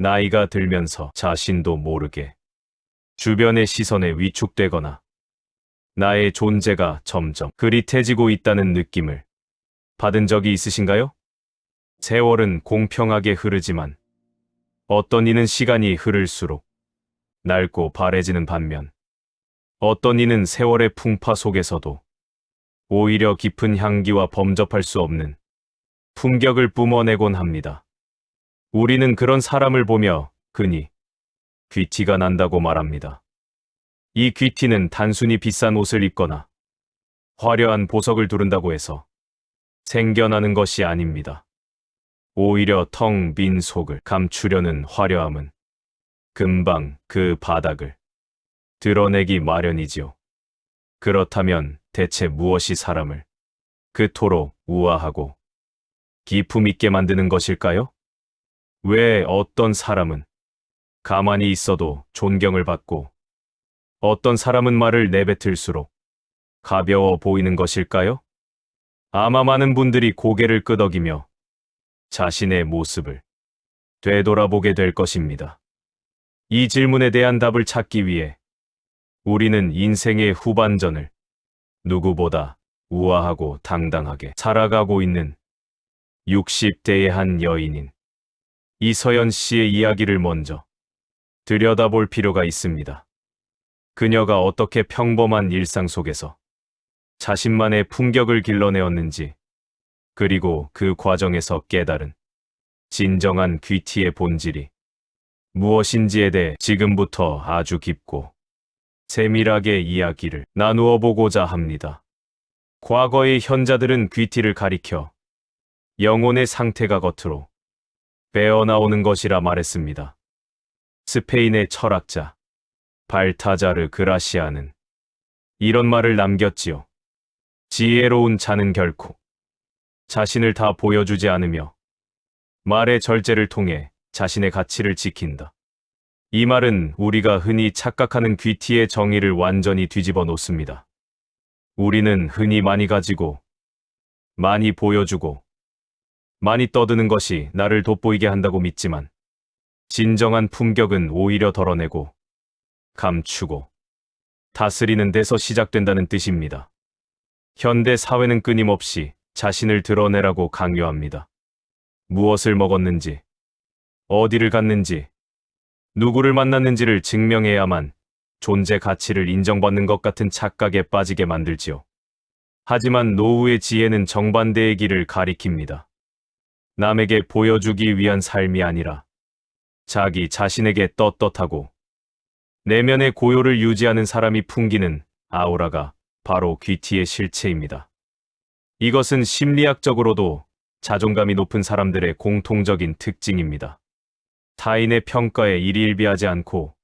나이가 들면서 자신도 모르게 주변의 시선에 위축되거나 나의 존재가 점점 그릿해지고 있다는 느낌을 받은 적이 있으신가요? 세월은 공평하게 흐르지만 어떤 이는 시간이 흐를수록 낡고 바래지는 반면 어떤 이는 세월의 풍파 속에서도 오히려 깊은 향기와 범접할 수 없는 품격을 뿜어내곤 합니다. 우리는 그런 사람을 보며 흔히 귀티가 난다고 말합니다. 이 귀티는 단순히 비싼 옷을 입거나 화려한 보석을 두른다고 해서 생겨나는 것이 아닙니다. 오히려 텅 빈 속을 감추려는 화려함은 금방 그 바닥을 드러내기 마련이지요. 그렇다면 대체 무엇이 사람을 그토록 우아하고 기품 있게 만드는 것일까요? 왜 어떤 사람은 가만히 있어도 존경을 받고 어떤 사람은 말을 내뱉을수록 가벼워 보이는 것일까요? 아마 많은 분들이 고개를 끄덕이며 자신의 모습을 되돌아보게 될 것입니다. 이 질문에 대한 답을 찾기 위해 우리는 인생의 후반전을 누구보다 우아하고 당당하게 살아가고 있는 60대의 한 여인인 이서연 씨의 이야기를 먼저 들여다볼 필요가 있습니다. 그녀가 어떻게 평범한 일상 속에서 자신만의 품격을 길러내었는지, 그리고 그 과정에서 깨달은 진정한 귀티의 본질이 무엇인지에 대해 지금부터 아주 깊고 세밀하게 이야기를 나누어 보고자 합니다. 과거의 현자들은 귀티를 가리켜 영혼의 상태가 겉으로 배어나오는 것이라 말했습니다. 스페인의 철학자 발타자르 그라시아는 이런 말을 남겼지요. 지혜로운 자는 결코 자신을 다 보여주지 않으며 말의 절제를 통해 자신의 가치를 지킨다. 이 말은 우리가 흔히 착각하는 귀티의 정의를 완전히 뒤집어 놓습니다. 우리는 흔히 많이 가지고, 많이 보여주고, 많이 떠드는 것이 나를 돋보이게 한다고 믿지만 진정한 품격은 오히려 덜어내고 감추고 다스리는 데서 시작된다는 뜻입니다. 현대 사회는 끊임없이 자신을 드러내라고 강요합니다. 무엇을 먹었는지, 어디를 갔는지, 누구를 만났는지를 증명해야만 존재 가치를 인정받는 것 같은 착각에 빠지게 만들지요. 하지만 노후의 지혜는 정반대의 길을 가리킵니다. 남에게 보여주기 위한 삶이 아니라 자기 자신에게 떳떳하고 내면의 고요를 유지하는 사람이 풍기는 아우라가 바로 귀티의 실체입니다. 이것은 심리학적으로도 자존감이 높은 사람들의 공통적인 특징입니다. 타인의 평가에 일희일비하지 않고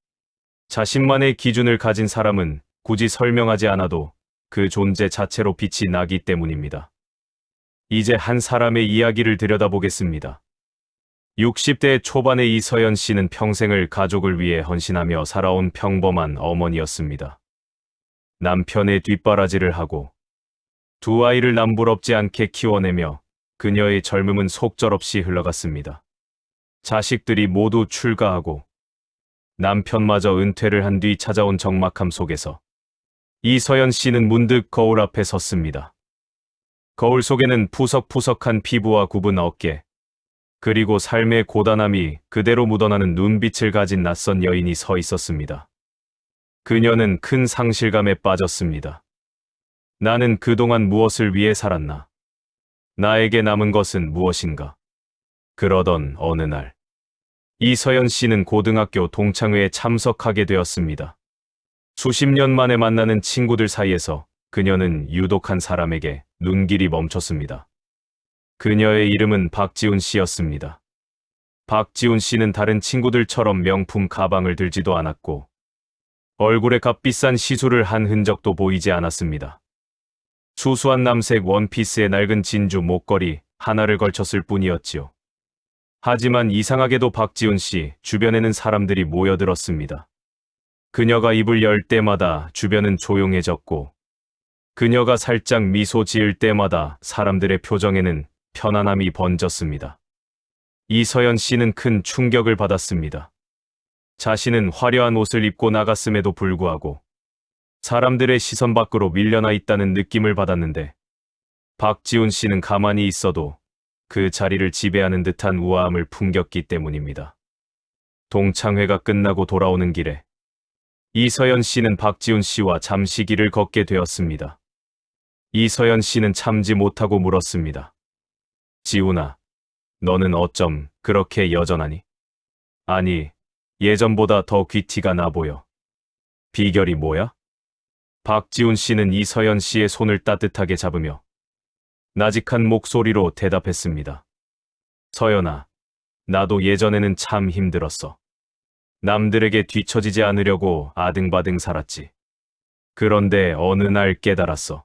자신만의 기준을 가진 사람은 굳이 설명하지 않아도 그 존재 자체로 빛이 나기 때문입니다. 이제 한 사람의 이야기를 들여다보겠습니다. 60대 초반의 이서연 씨는 평생을 가족을 위해 헌신하며 살아온 평범한 어머니였습니다. 남편의 뒷바라지를 하고 두 아이를 남부럽지 않게 키워내며 그녀의 젊음은 속절없이 흘러갔습니다. 자식들이 모두 출가하고 남편마저 은퇴를 한 뒤 찾아온 적막함 속에서 이서연 씨는 문득 거울 앞에 섰습니다. 거울 속에는 푸석푸석한 피부와 굽은 어깨, 그리고 삶의 고단함이 그대로 묻어나는 눈빛을 가진 낯선 여인이 서 있었습니다. 그녀는 큰 상실감에 빠졌습니다. 나는 그동안 무엇을 위해 살았나? 나에게 남은 것은 무엇인가? 그러던 어느 날, 이서연 씨는 고등학교 동창회에 참석하게 되었습니다. 수십 년 만에 만나는 친구들 사이에서 그녀는 유독 한 사람에게 눈길이 멈췄습니다. 그녀의 이름은 박지훈 씨였습니다. 박지훈 씨는 다른 친구들처럼 명품 가방을 들지도 않았고 얼굴에 값비싼 시술을 한 흔적도 보이지 않았습니다. 수수한 남색 원피스에 낡은 진주 목걸이 하나를 걸쳤을 뿐이었지요. 하지만 이상하게도 박지훈 씨 주변에는 사람들이 모여들었습니다. 그녀가 입을 열 때마다 주변은 조용해졌고 그녀가 살짝 미소 지을 때마다 사람들의 표정에는 편안함이 번졌습니다. 이서연 씨는 큰 충격을 받았습니다. 자신은 화려한 옷을 입고 나갔음에도 불구하고 사람들의 시선 밖으로 밀려나 있다는 느낌을 받았는데 박지훈 씨는 가만히 있어도 그 자리를 지배하는 듯한 우아함을 풍겼기 때문입니다. 동창회가 끝나고 돌아오는 길에 이서연 씨는 박지훈 씨와 잠시 길을 걷게 되었습니다. 이서연 씨는 참지 못하고 물었습니다. 지훈아, 너는 어쩜 그렇게 여전하니? 아니, 예전보다 더 귀티가 나 보여. 비결이 뭐야? 박지훈 씨는 이서연 씨의 손을 따뜻하게 잡으며 나직한 목소리로 대답했습니다. 서연아, 나도 예전에는 참 힘들었어. 남들에게 뒤처지지 않으려고 아등바등 살았지. 그런데 어느 날 깨달았어.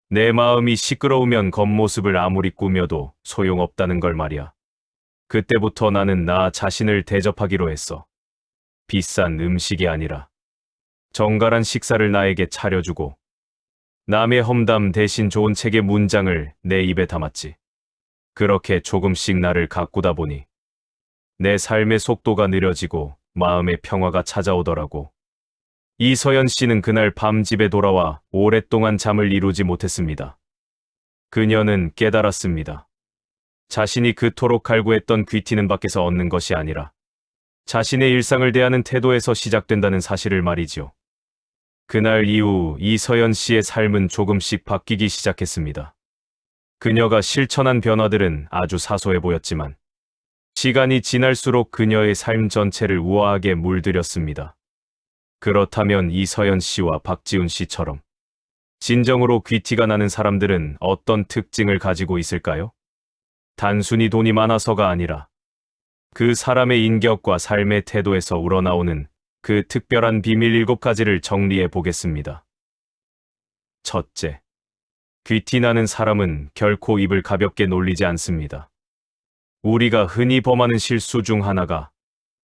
내 마음이 시끄러우면 겉모습을 아무리 꾸며도 소용없다는 걸 말이야. 그때부터 나는 나 자신을 대접하기로 했어. 비싼 음식이 아니라 정갈한 식사를 나에게 차려주고 남의 험담 대신 좋은 책의 문장을 내 입에 담았지. 그렇게 조금씩 나를 가꾸다 보니 내 삶의 속도가 느려지고 마음의 평화가 찾아오더라고. 이서연 씨는 그날 밤 집에 돌아와 오랫동안 잠을 이루지 못했습니다. 그녀는 깨달았습니다. 자신이 그토록 갈구했던 귀티는 밖에서 얻는 것이 아니라 자신의 일상을 대하는 태도에서 시작된다는 사실을 말이지요. 그날 이후 이서연 씨의 삶은 조금씩 바뀌기 시작했습니다. 그녀가 실천한 변화들은 아주 사소해 보였지만 시간이 지날수록 그녀의 삶 전체를 우아하게 물들였습니다. 그렇다면 이서연 씨와 박지훈 씨처럼 진정으로 귀티가 나는 사람들은 어떤 특징을 가지고 있을까요? 단순히 돈이 많아서가 아니라 그 사람의 인격과 삶의 태도에서 우러나오는 그 특별한 비밀 7가지를 정리해 보겠습니다. 첫째, 귀티 나는 사람은 결코 입을 가볍게 놀리지 않습니다. 우리가 흔히 범하는 실수 중 하나가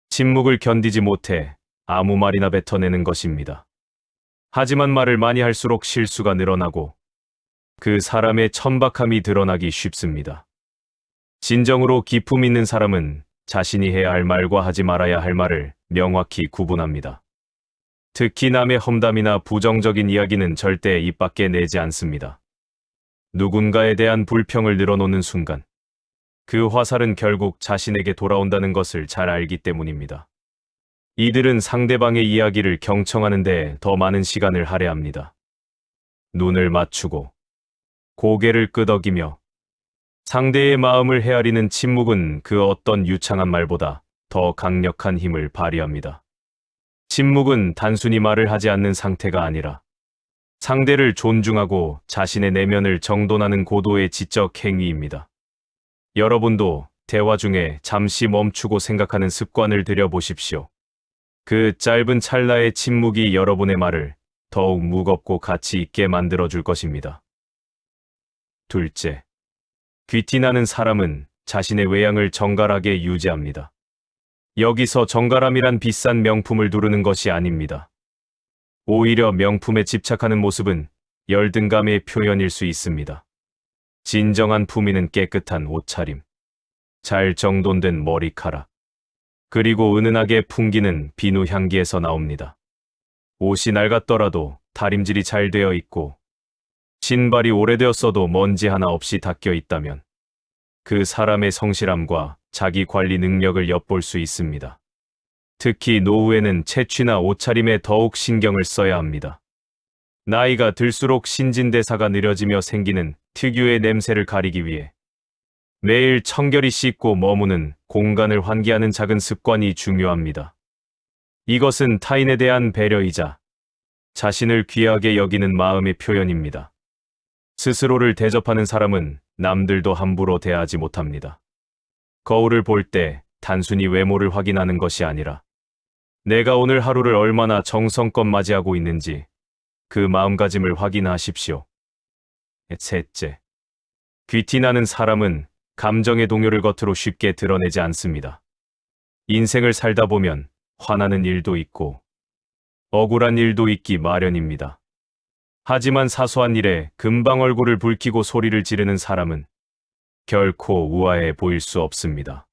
침묵을 견디지 못해 아무 말이나 뱉어내는 것입니다. 하지만 말을 많이 할수록 실수가 늘어나고 그 사람의 천박함이 드러나기 쉽습니다. 진정으로 기품 있는 사람은 자신이 해야 할 말과 하지 말아야 할 말을 명확히 구분합니다. 특히 남의 험담이나 부정적인 이야기는 절대 입 밖에 내지 않습니다. 누군가에 대한 불평을 늘어놓는 순간 그 화살은 결국 자신에게 돌아온다는 것을 잘 알기 때문입니다. 이들은 상대방의 이야기를 경청하는 데 더 많은 시간을 할애합니다. 눈을 맞추고 고개를 끄덕이며 상대의 마음을 헤아리는 침묵은 그 어떤 유창한 말보다 더 강력한 힘을 발휘합니다. 침묵은 단순히 말을 하지 않는 상태가 아니라 상대를 존중하고 자신의 내면을 정돈하는 고도의 지적 행위입니다. 여러분도 대화 중에 잠시 멈추고 생각하는 습관을 들여보십시오. 그 짧은 찰나의 침묵이 여러분의 말을 더욱 무겁고 가치 있게 만들어줄 것입니다. 둘째, 귀티나는 사람은 자신의 외양을 정갈하게 유지합니다. 여기서 정갈함이란 비싼 명품을 두르는 것이 아닙니다. 오히려 명품에 집착하는 모습은 열등감의 표현일 수 있습니다. 진정한 품위는 깨끗한 옷차림, 잘 정돈된 머리카락, 그리고 은은하게 풍기는 비누 향기에서 나옵니다. 옷이 낡았더라도 다림질이 잘 되어 있고 신발이 오래되었어도 먼지 하나 없이 닦여 있다면 그 사람의 성실함과 자기 관리 능력을 엿볼 수 있습니다. 특히 노후에는 채취나 옷차림에 더욱 신경을 써야 합니다. 나이가 들수록 신진대사가 느려지며 생기는 특유의 냄새를 가리기 위해 매일 청결히 씻고 머무는 공간을 환기하는 작은 습관이 중요합니다. 이것은 타인에 대한 배려이자 자신을 귀하게 여기는 마음의 표현입니다. 스스로를 대접하는 사람은 남들도 함부로 대하지 못합니다. 거울을 볼 때 단순히 외모를 확인하는 것이 아니라 내가 오늘 하루를 얼마나 정성껏 맞이하고 있는지 그 마음가짐을 확인하십시오. 셋째, 귀티나는 사람은 감정의 동요를 겉으로 쉽게 드러내지 않습니다. 인생을 살다 보면 화나는 일도 있고 억울한 일도 있기 마련입니다. 하지만 사소한 일에 금방 얼굴을 붉히고 소리를 지르는 사람은 결코 우아해 보일 수 없습니다.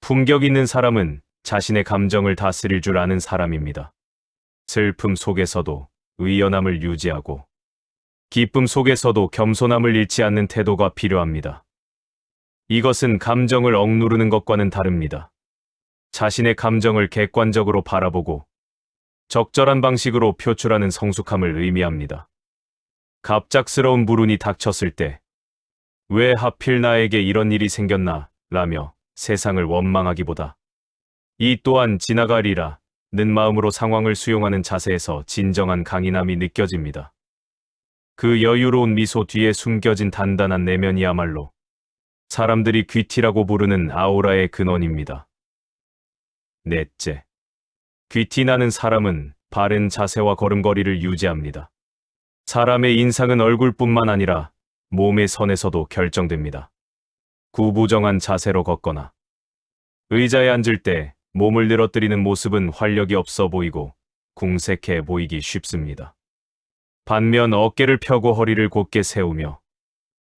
품격 있는 사람은 자신의 감정을 다스릴 줄 아는 사람입니다. 슬픔 속에서도 의연함을 유지하고 기쁨 속에서도 겸손함을 잃지 않는 태도가 필요합니다. 이것은 감정을 억누르는 것과는 다릅니다. 자신의 감정을 객관적으로 바라보고 적절한 방식으로 표출하는 성숙함을 의미합니다. 갑작스러운 불운이 닥쳤을 때 왜 하필 나에게 이런 일이 생겼나 라며 세상을 원망하기보다 이 또한 지나가리라 는 마음으로 상황을 수용하는 자세에서 진정한 강인함이 느껴집니다. 그 여유로운 미소 뒤에 숨겨진 단단한 내면이야말로 사람들이 귀티라고 부르는 아우라의 근원입니다. 넷째, 귀티나는 사람은 바른 자세와 걸음걸이를 유지합니다. 사람의 인상은 얼굴뿐만 아니라 몸의 선에서도 결정됩니다. 구부정한 자세로 걷거나 의자에 앉을 때 몸을 늘어뜨리는 모습은 활력이 없어 보이고 궁색해 보이기 쉽습니다. 반면 어깨를 펴고 허리를 곧게 세우며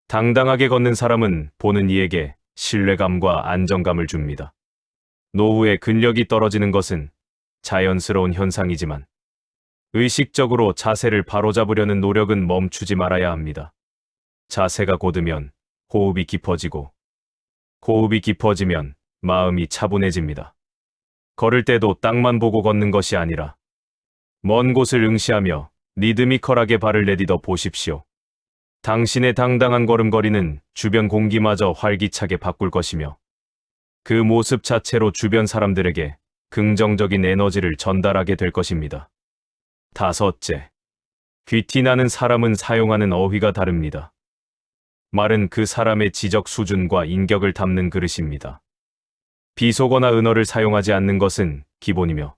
당당하게 걷는 사람은 보는 이에게 신뢰감과 안정감을 줍니다. 노후에 근력이 떨어지는 것은 자연스러운 현상이지만 의식적으로 자세를 바로잡으려는 노력은 멈추지 말아야 합니다. 자세가 곧으면 호흡이 깊어지고 호흡이 깊어지면 마음이 차분해집니다. 걸을 때도 땅만 보고 걷는 것이 아니라 먼 곳을 응시하며 리드미컬하게 발을 내딛어 보십시오. 당신의 당당한 걸음걸이는 주변 공기마저 활기차게 바꿀 것이며 그 모습 자체로 주변 사람들에게 긍정적인 에너지를 전달하게 될 것입니다. 다섯째, 귀티나는 사람은 사용하는 어휘가 다릅니다. 말은 그 사람의 지적 수준과 인격을 담는 그릇입니다. 비속어나 은어를 사용하지 않는 것은 기본이며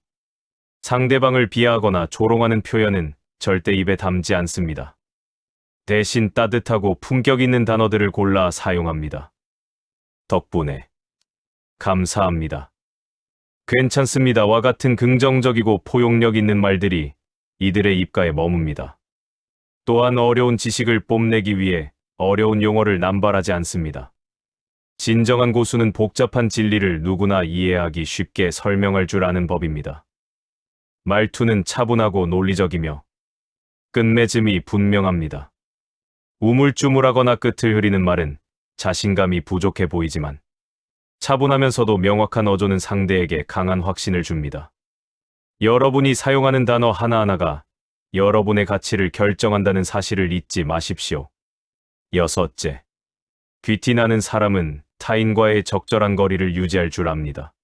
상대방을 비하하거나 조롱하는 표현은 절대 입에 담지 않습니다. 대신 따뜻하고 품격 있는 단어들을 골라 사용합니다. 덕분에 감사합니다. 괜찮습니다와 같은 긍정적이고 포용력 있는 말들이 이들의 입가에 머뭅니다. 또한 어려운 지식을 뽐내기 위해 어려운 용어를 남발하지 않습니다. 진정한 고수는 복잡한 진리를 누구나 이해하기 쉽게 설명할 줄 아는 법입니다. 말투는 차분하고 논리적이며 끝맺음이 분명합니다. 우물쭈물하거나 끝을 흐리는 말은 자신감이 부족해 보이지만 차분하면서도 명확한 어조는 상대에게 강한 확신을 줍니다. 여러분이 사용하는 단어 하나하나가 여러분의 가치를 결정한다는 사실을 잊지 마십시오. 여섯째, 귀티나는 사람은 타인과의 적절한 거리를 유지할 줄 압니다.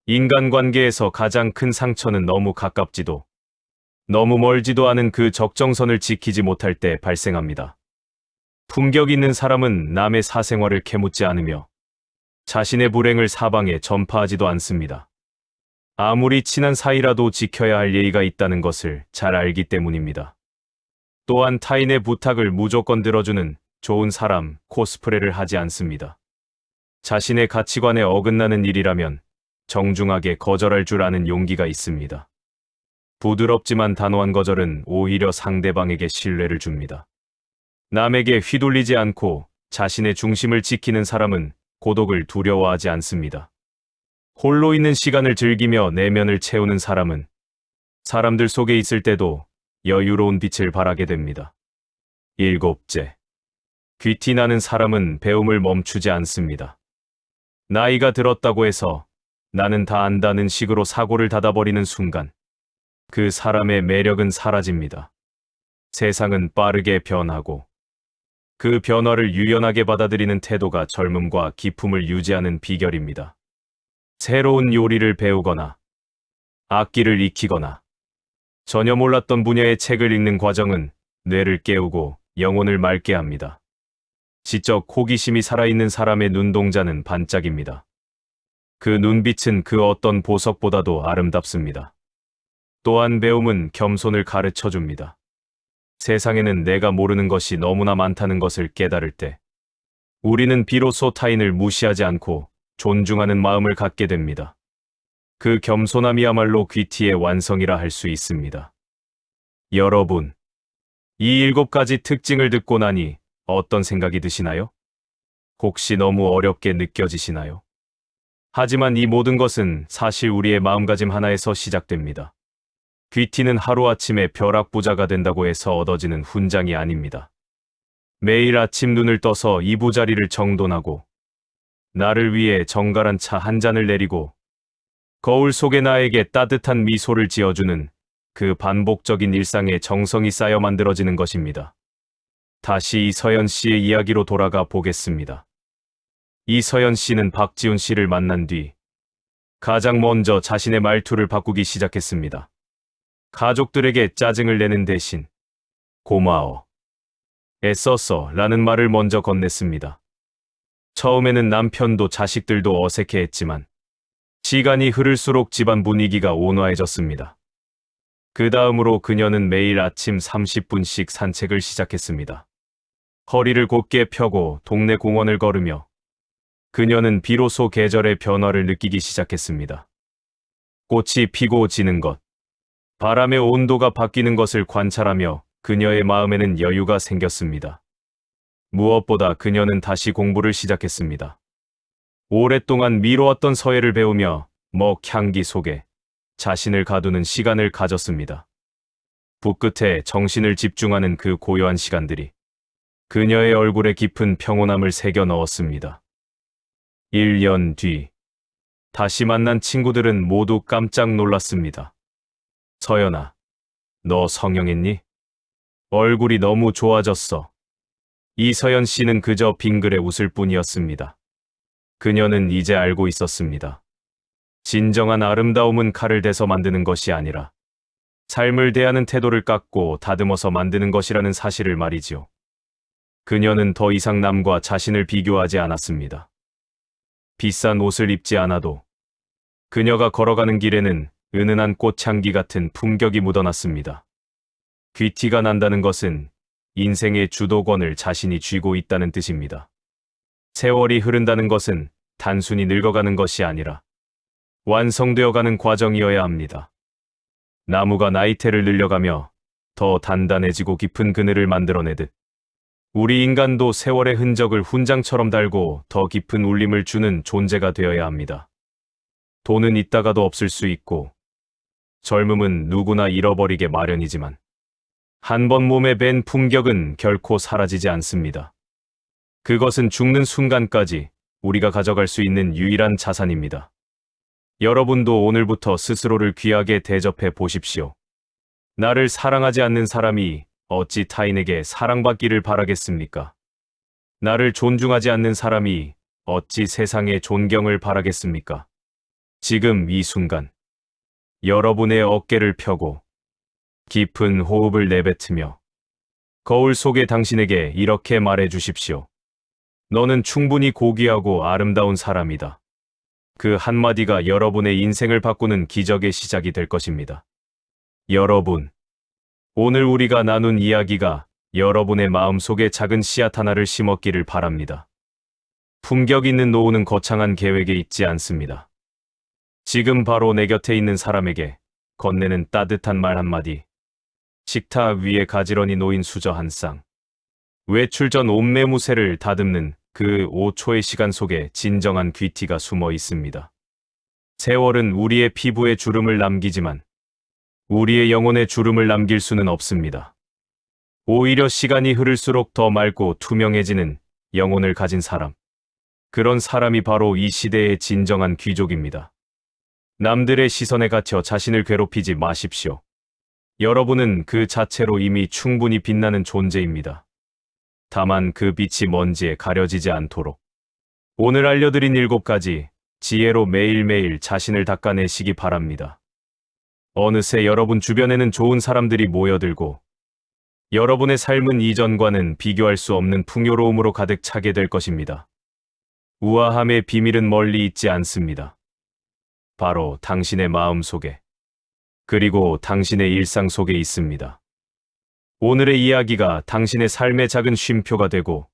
인간관계에서 가장 큰 상처는 너무 가깝지도 너무 멀지도 않은 그 적정선을 지키지 못할 때 발생합니다. 품격 있는 사람은 남의 사생활을 캐묻지 않으며 자신의 불행을 사방에 전파하지도 않습니다. 아무리 친한 사이라도 지켜야 할 예의가 있다는 것을 잘 알기 때문입니다. 또한 타인의 부탁을 무조건 들어주는 좋은 사람 코스프레를 하지 않습니다. 자신의 가치관에 어긋나는 일이라면 정중하게 거절할 줄 아는 용기가 있습니다. 부드럽지만 단호한 거절은 오히려 상대방에게 신뢰를 줍니다. 남에게 휘둘리지 않고 자신의 중심을 지키는 사람은 고독을 두려워하지 않습니다. 홀로 있는 시간을 즐기며 내면을 채우는 사람은 사람들 속에 있을 때도 여유로운 빛을 발하게 됩니다. 일곱째, 귀티나는 사람은 배움을 멈추지 않습니다. 나이가 들었다고 해서 나는 다 안다는 식으로 사고를 닫아버리는 순간 그 사람의 매력은 사라집니다. 세상은 빠르게 변하고 그 변화를 유연하게 받아들이는 태도가 젊음과 기품을 유지하는 비결입니다. 새로운 요리를 배우거나 악기를 익히거나 전혀 몰랐던 분야의 책을 읽는 과정은 뇌를 깨우고 영혼을 맑게 합니다. 지적 호기심이 살아있는 사람의 눈동자는 반짝입니다. 그 눈빛은 그 어떤 보석보다도 아름답습니다. 또한 배움은 겸손을 가르쳐줍니다. 세상에는 내가 모르는 것이 너무나 많다는 것을 깨달을 때 우리는 비로소 타인을 무시하지 않고 존중하는 마음을 갖게 됩니다. 그 겸손함이야말로 귀티의 완성이라 할 수 있습니다. 여러분, 이 7가지 특징을 듣고 나니 어떤 생각이 드시나요? 혹시 너무 어렵게 느껴지시나요? 하지만 이 모든 것은 사실 우리의 마음가짐 하나에서 시작됩니다. 귀티는 하루아침에 벼락부자가 된다고 해서 얻어지는 훈장이 아닙니다. 매일 아침 눈을 떠서 이부자리를 정돈하고 나를 위해 정갈한 차 한 잔을 내리고 거울 속에 나에게 따뜻한 미소를 지어주는 그 반복적인 일상에 정성이 쌓여 만들어지는 것입니다. 다시 이서연 씨의 이야기로 돌아가 보겠습니다. 이서연 씨는 박지훈 씨를 만난 뒤 가장 먼저 자신의 말투를 바꾸기 시작했습니다. 가족들에게 짜증을 내는 대신 고마워, 애썼어 라는 말을 먼저 건넸습니다. 처음에는 남편도 자식들도 어색해했지만 시간이 흐를수록 집안 분위기가 온화해졌습니다. 그 다음으로 그녀는 매일 아침 30분씩 산책을 시작했습니다. 허리를 곧게 펴고 동네 공원을 걸으며 그녀는 비로소 계절의 변화를 느끼기 시작했습니다. 꽃이 피고 지는 것, 바람의 온도가 바뀌는 것을 관찰하며 그녀의 마음에는 여유가 생겼습니다. 무엇보다 그녀는 다시 공부를 시작했습니다. 오랫동안 미뤄왔던 서예를 배우며 먹 향기 속에 자신을 가두는 시간을 가졌습니다. 붓끝에 정신을 집중하는 그 고요한 시간들이 그녀의 얼굴에 깊은 평온함을 새겨 넣었습니다. 1년 뒤, 다시 만난 친구들은 모두 깜짝 놀랐습니다. 서연아, 너 성형했니? 얼굴이 너무 좋아졌어. 이서연 씨는 그저 빙그레 웃을 뿐이었습니다. 그녀는 이제 알고 있었습니다. 진정한 아름다움은 칼을 대서 만드는 것이 아니라 삶을 대하는 태도를 깎고 다듬어서 만드는 것이라는 사실을 말이지요. 그녀는 더 이상 남과 자신을 비교하지 않았습니다. 비싼 옷을 입지 않아도 그녀가 걸어가는 길에는 은은한 꽃향기 같은 품격이 묻어났습니다. 귀티가 난다는 것은 인생의 주도권을 자신이 쥐고 있다는 뜻입니다. 세월이 흐른다는 것은 단순히 늙어가는 것이 아니라 완성되어가는 과정이어야 합니다. 나무가 나이테를 늘려가며 더 단단해지고 깊은 그늘을 만들어내듯 우리 인간도 세월의 흔적을 훈장처럼 달고 더 깊은 울림을 주는 존재가 되어야 합니다. 돈은 있다가도 없을 수 있고 젊음은 누구나 잃어버리게 마련이지만 한 번 몸에 밴 품격은 결코 사라지지 않습니다. 그것은 죽는 순간까지 우리가 가져갈 수 있는 유일한 자산입니다. 여러분도 오늘부터 스스로를 귀하게 대접해 보십시오. 나를 사랑하지 않는 사람이 어찌 타인에게 사랑받기를 바라겠습니까? 나를 존중하지 않는 사람이 어찌 세상에 존경을 바라겠습니까? 지금 이 순간, 여러분의 어깨를 펴고 깊은 호흡을 내뱉으며 거울 속의 당신에게 이렇게 말해 주십시오. 너는 충분히 고귀하고 아름다운 사람이다. 그 한마디가 여러분의 인생을 바꾸는 기적의 시작이 될 것입니다. 여러분, 오늘 우리가 나눈 이야기가 여러분의 마음속에 작은 씨앗 하나를 심었기를 바랍니다. 품격 있는 노후는 거창한 계획에 있지 않습니다. 지금 바로 내 곁에 있는 사람에게 건네는 따뜻한 말 한마디, 식탁 위에 가지런히 놓인 수저 한 쌍, 외출 전 옷매무새를 다듬는 그 5초의 시간 속에 진정한 귀티가 숨어 있습니다. 세월은 우리의 피부에 주름을 남기지만 우리의 영혼에 주름을 남길 수는 없습니다. 오히려 시간이 흐를수록 더 맑고 투명해지는 영혼을 가진 사람. 그런 사람이 바로 이 시대의 진정한 귀족입니다. 남들의 시선에 갇혀 자신을 괴롭히지 마십시오. 여러분은 그 자체로 이미 충분히 빛나는 존재입니다. 다만 그 빛이 먼지에 가려지지 않도록 오늘 알려드린 7가지 지혜로 매일매일 자신을 닦아내시기 바랍니다. 어느새 여러분 주변에는 좋은 사람들이 모여들고 여러분의 삶은 이전과는 비교할 수 없는 풍요로움으로 가득 차게 될 것입니다. 우아함의 비밀은 멀리 있지 않습니다. 바로 당신의 마음 속에, 그리고 당신의 일상 속에 있습니다. 오늘의 이야기가 당신의 삶의 작은 쉼표가 되고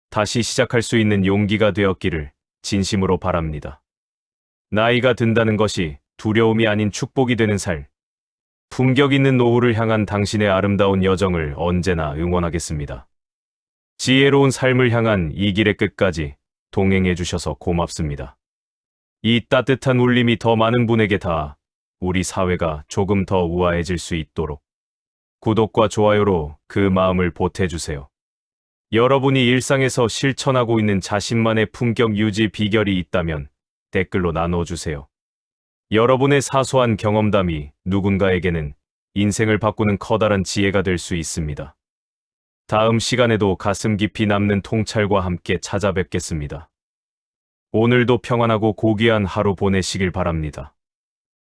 다시 시작할 수 있는 용기가 되었기를 진심으로 바랍니다. 나이가 든다는 것이 두려움이 아닌 축복이 되는 삶, 품격 있는 노후를 향한 당신의 아름다운 여정을 언제나 응원하겠습니다. 지혜로운 삶을 향한 이 길의 끝까지 동행해 주셔서 고맙습니다. 이 따뜻한 울림이 더 많은 분에게 닿아 우리 사회가 조금 더 우아해질 수 있도록 구독과 좋아요로 그 마음을 보태주세요. 여러분이 일상에서 실천하고 있는 자신만의 품격 유지 비결이 있다면 댓글로 나눠주세요. 여러분의 사소한 경험담이 누군가에게는 인생을 바꾸는 커다란 지혜가 될 수 있습니다. 다음 시간에도 가슴 깊이 남는 통찰과 함께 찾아뵙겠습니다. 오늘도 평안하고 고귀한 하루 보내시길 바랍니다.